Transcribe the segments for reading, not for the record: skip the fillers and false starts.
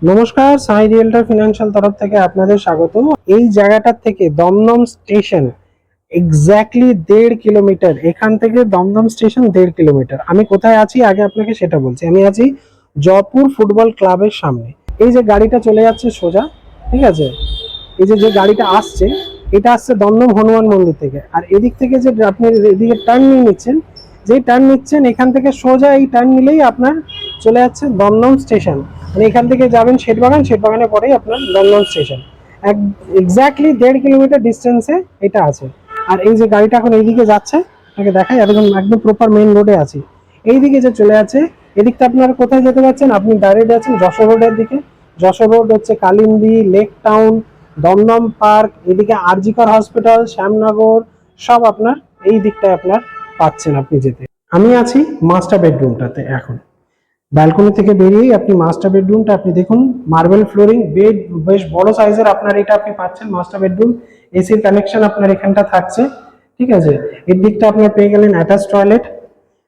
নমস্কার, সাই রিয়েলটার ফিনান্সিয়াল তরফ থেকে আপনাদের স্বাগত। এই জায়গাটার থেকে দমদম স্টেশন এক্স্যাক্টলি 1.5 কিলোমিটার। এখান থেকে দমদম স্টেশন 1.5 কিলোমিটার। আমি কোথায় আছি আগে আপনাকে সেটা বলছি। আমি আছি জয়পুর ফুটবল ক্লাবের সামনে। এই যে গাড়িটা চলে যাচ্ছে সোজা, ঠিক আছে, এই যে যে গাড়িটা আসছে এটা আসছে দমদম হনুমান মন্দির থেকে। আর এদিক থেকে যে আপনি এদিকে টার্ন নিয়ে নিচ্ছেন, যেই টার্ন নিচ্ছেন এখান থেকে সোজা এই টার্ন নিলেই আপনার চলে যাচ্ছে দমদম স্টেশন। মানে এখান থেকে যাবেন শেঠবাগান, শেঠবাগানের পরেই আপনার দমদম স্টেশন। এক্স্যাক্টলি 1.5 কিলোমিটার ডিস্টেন্সে এটা আছে। আর এই যে গাড়িটা এখন এইদিকে যাচ্ছে, আপনাকে দেখাই, একদম একদম প্রপার মেইন রোডে আছি। এইদিকে যে চলে আছে, এদিকটা আপনারা কোথায় যেতে পারছেন, আপনি ডাইরেক্ট আছেন যশোর রোডের দিকে। যশোর রোড হচ্ছে Kalindi, lake town, Dumdum park, এদিকে আরজিকর হসপিটাল, শ্যামনগর, সব আপনার এই দিকটায় আপনার পাচ্ছেন আপনি যেতে। আমি আছি মাস্টার বেডরুমটাতে। এখন ব্যালকনি থেকে বেরিয়েই আপনি মাস্টার বেডরুমটা আপনি দেখুন, মার্বেল ফ্লোরিং, বেড বেশ বড় সাইজের আপনার এটা আপনি পাচ্ছেন মাস্টার বেডরুম। এসির কানেকশন আপনার এখানটা থাকছে, ঠিক আছে। এর দিকটা আপনার পেয়ে গেলেন অ্যাটাচ টয়লেট,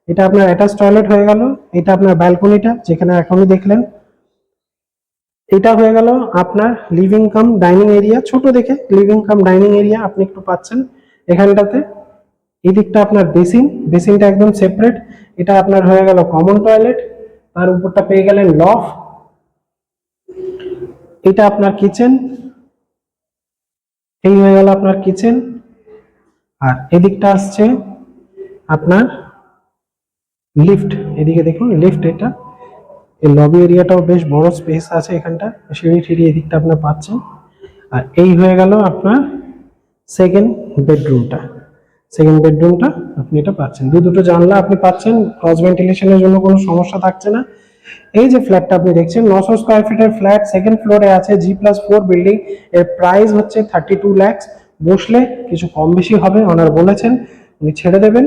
এটা আপনার অ্যাটাচ টয়লেট হয়ে গেল। এটা আপনার ব্যালকনিটা যেখানে এখনই দেখলেন। এটা হয়ে গেল আপনার লিভিং কাম ডাইনিং এরিয়া, ছোট দেখে লিভিং কাম ডাইনিং এরিয়া আপনি একটু পাচ্ছেন এখানটাতে। এই দিকটা আপনার বেসিন, বেসিনটা একদম সেপারেট। এটা আপনার হয়ে গেল কমন টয়লেট, তার উপরটা পেয়ে গেলেন লফ। এটা আপনার কিচেন, এই হয়ে গেল আপনার কিচেন। আর এদিকটা আসছে আপনার লিফট, এদিকে দেখুন লিফট। এটা এই লবি এরিয়াটাও বেশ বড় স্পেস আছে এখানটা, সিঁড়ি টিড়ি এদিকটা আপনার পাচ্ছেন। আর এই হয়ে গেল আপনার সেকেন্ড বেডরুমটা। সেকেন্ড বেডরুমটা আপনি এটা পাচ্ছেন, দুটো জানলা আপনি পাচ্ছেন, ক্রস ভেন্টিলেশনের জন্য কোনো সমস্যা থাকছে না। এই যে ফ্ল্যাটটা আপনি দেখছেন 900 স্কোয়ার ফিটের ফ্ল্যাট, সেকেন্ড ফ্লোরে আছে, G+4 বিল্ডিং। এর প্রাইস হচ্ছে 32 লাখ। বসলে কিছু কম বেশি হবে, ওনার বলেছেন, উনি ছেড়ে দেবেন,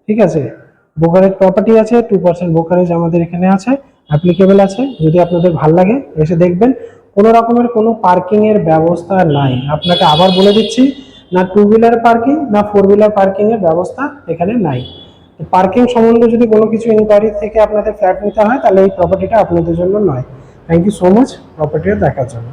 ঠিক আছে। ব্রোকারেজ প্রপার্টি আছে, 2% ব্রোকারেজ আমাদের এখানে আছে, অ্যাপ্লিকেবল আছে। যদি আপনাদের ভাল লাগে এসে দেখবেন। কোনো রকমের কোনো পার্কিং এর ব্যবস্থা নাই, আপনাকে আবার বলে দিচ্ছি, না 2 হুইলার পার্কিং না 4 হুইলার পার্কিং এর ব্যবস্থা এখানে নাই। পার্কিং সম্বন্ধে যদি কোনো কিছু ইনকোয়ারি থেকে আপনাদের ফ্ল্যাট নিতে হয় তাহলে এই প্রপার্টিটা আপনাদের জন্য নয়। থ্যাংক ইউ সো মাচ প্রপার্টিটা দেখার জন্য।